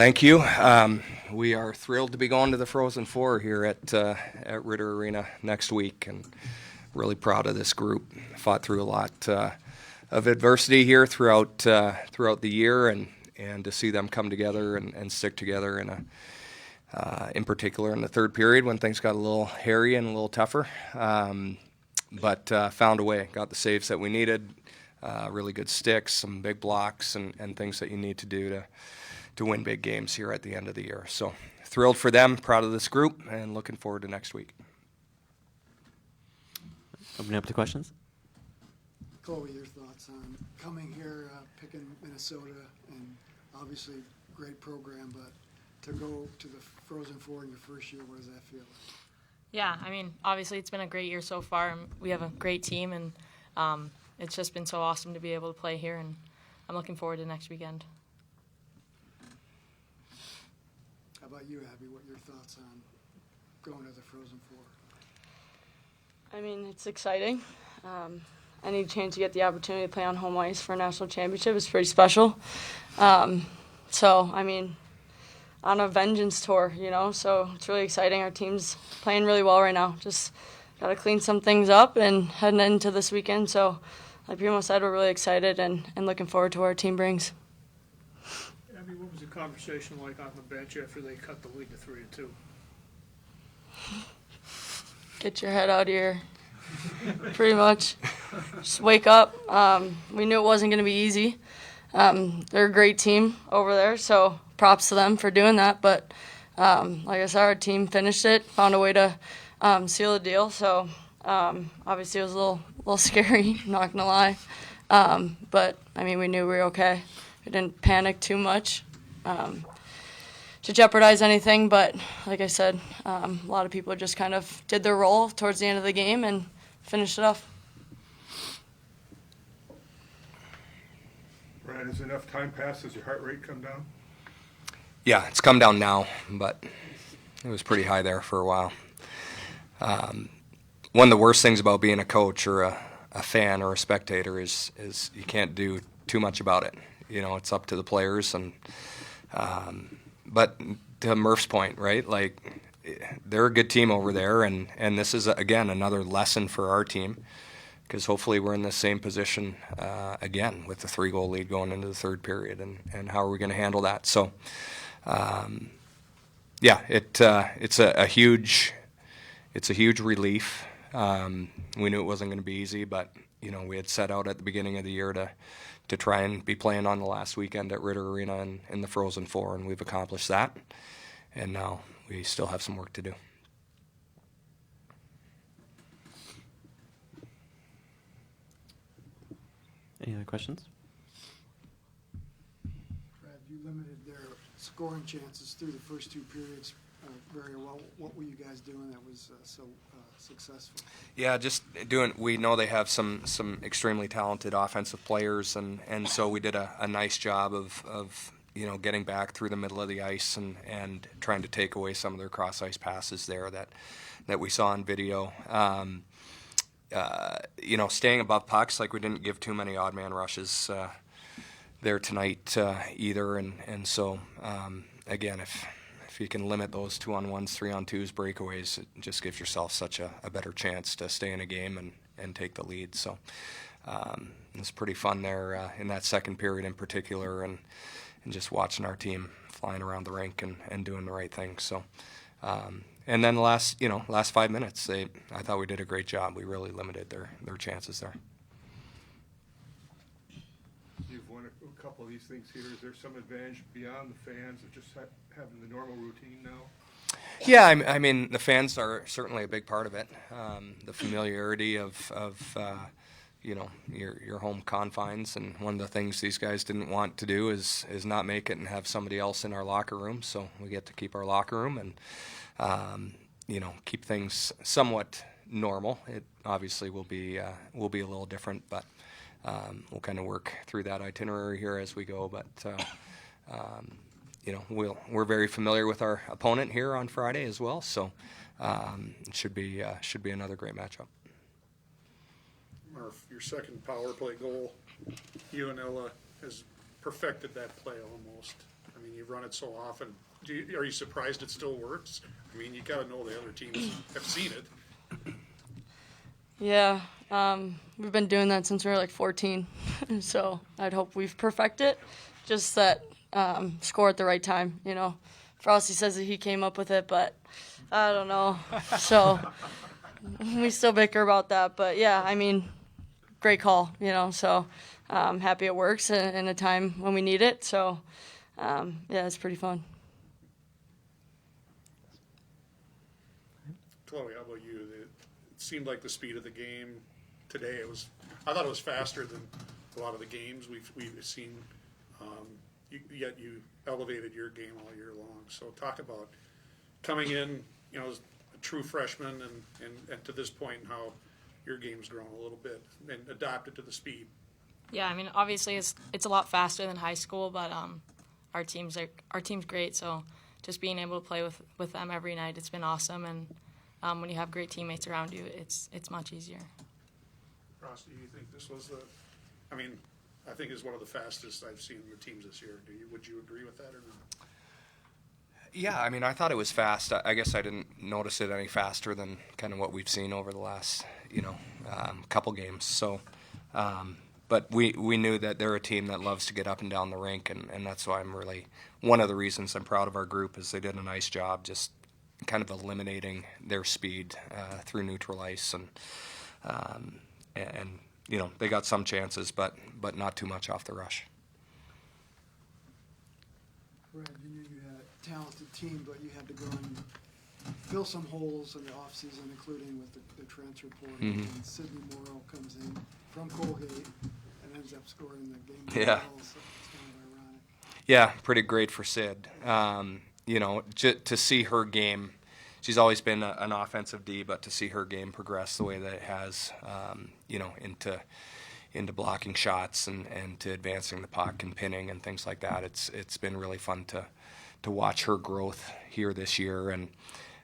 Thank you. We are thrilled to be going to the Frozen Four here at ROKKR Arena next week, and really proud of this group. Fought through a lot of adversity here throughout the year, and to see them come together and stick together in particular in the third period when things got a little hairy and a little tougher. But found a way, got the saves that we needed, really good sticks, some big blocks, and things that you need to do to win big games here at the end of the year. So thrilled for them, proud of this group, and looking forward to next week. Opening up to questions. Chloe, your thoughts on coming here, picking Minnesota, and obviously great program, but to go to the Frozen Four in your first year, what does that feel like? Yeah, I mean, obviously it's been a great year so far, and we have a great team, and it's just been so awesome to be able to play here, and I'm looking forward to next weekend. How about you, Abby? What are your thoughts on going to the Frozen Four? I mean, it's exciting. Any chance you get the opportunity to play on home ice for a national championship is pretty special. So, I mean, on a vengeance tour, so it's really exciting. Our team's playing really well right now. Just got to clean some things up and heading into this weekend. So, like Primo said, we're really excited and looking forward to what our team brings. Abby, what was the conversation like on the bench after they cut the lead to 3-2? Get your head out of here, pretty much. Just wake up. We knew it wasn't going to be easy. They're a great team over there, so props to them for doing that. But like I said, our team finished it, found a way to seal the deal. So obviously it was a little scary, not going to lie. But, I mean, we knew we were okay. We didn't panic too much to jeopardize anything, but like I said, a lot of people just kind of did their role towards the end of the game and finished it off. Brad, has enough time passed? Has your heart rate come down? Yeah, it's come down now, but it was pretty high there for a while. One of the worst things about being a coach or a fan or a spectator is you can't do too much about it. It's up to the players, and but to Murph's point, right? Like, they're a good team over there, and this is again another lesson for our team, because hopefully we're in the same position again with the 3-goal lead going into the third period, and how are we going to handle that? So, yeah, it's a huge relief. We knew it wasn't going to be easy, but we had set out at the beginning of the year to try and be playing on the last weekend at ROKKR Arena in the Frozen Four, and we've accomplished that. And now we still have some work to do. Any other questions? Brad, you limited their scoring chances through the first two periods very well. What were you guys doing that was so successful? Yeah, just doing. We know they have some extremely talented offensive players, and so we did a nice job of getting back through the middle of the ice and trying to take away some of their cross ice passes there that we saw on video. Staying above pucks, like we didn't give too many odd man rushes there tonight either, and so again, if you can limit those 2-on-1s, 3-on-2s, breakaways, it just gives yourself such a better chance to stay in a game and take the lead. So it was pretty fun there in that second period in particular, and just watching our team flying around the rink and doing the right thing. So and then the last 5 minutes, I thought we did a great job. We really limited their chances there. You've won a couple of these things here. Is there some advantage beyond the fans of just having the normal routine now? Yeah, I mean, the fans are certainly a big part of it. The familiarity of your home confines, and one of the things these guys didn't want to do is not make it and have somebody else in our locker room. So we get to keep our locker room and keep things somewhat normal. It obviously will be a little different, but we'll kind of work through that itinerary here as we go. But we're very familiar with our opponent here on Friday as well, so it should be another great matchup. Murph, your second power play goal, you and Ella has perfected that play almost. I I mean, you've run it so often. Are you surprised it still works? I mean, you gotta know the other teams have seen it. Yeah, we've been doing that since we were like 14, so I'd hope we've perfected it. Just that score at the right time, you know. Frosty says that he came up with it, but I don't know. So we still bicker about that, but yeah, I mean, great call, you know. So happy it works in a time when we need it. So yeah, it's pretty fun. Chloe, how about you? It seemed like the speed of the game today, I thought it was faster than a lot of the games we've seen. Yet you elevated your game all year long. So talk about coming in, you know, as a true freshman and to this point, how your game's grown a little bit and adapted to the speed. Yeah, I mean, obviously it's a lot faster than high school, but our team's great. So just being able to play with them every night, it's been awesome. And when you have great teammates around you, it's much easier. Ross, do you think this was I think it's one of the fastest I've seen the teams this year. Would you agree with that or not? Yeah, I mean, I thought it was fast. I guess I didn't notice it any faster than kind of what we've seen over the last, couple games. So, but we knew that they're a team that loves to get up and down the rink, and that's why one of the reasons I'm proud of our group is they did a nice job just kind of eliminating their speed through neutral ice, and they got some chances, but not too much off the rush. Brad, you knew you had a talented team, but you had to go and fill some holes in the offseason, including with the transfer portal. Mm-hmm. And Sidney Morrow comes in from Colgate and ends up scoring the game. Yeah. Goal, so it's kind of ironic. Yeah, pretty great for Sid. To see her game, she's always been an offensive D, but to see her game progress the way that it has, into blocking shots and to advancing the puck and pinning and things like that, it's been really fun to watch her growth here this year. And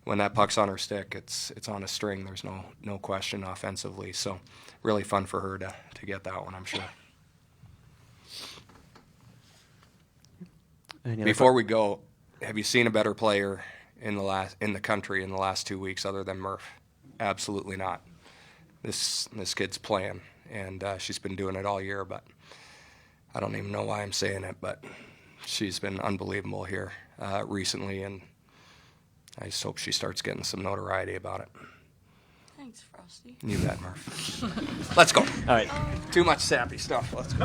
when that puck's on her stick, it's on a string. There's no question offensively. So really fun for her to get that one, I'm sure. Before we go, have you seen a better player in the country in the last 2 weeks other than Murph? Absolutely not. This kid's playing, and she's been doing it all year, but I don't even know why I'm saying it, but she's been unbelievable here recently, and I just hope she starts getting some notoriety about it. Thanks, Frosty. You bet, Murph. Let's go. All right. Too much sappy stuff. Let's go.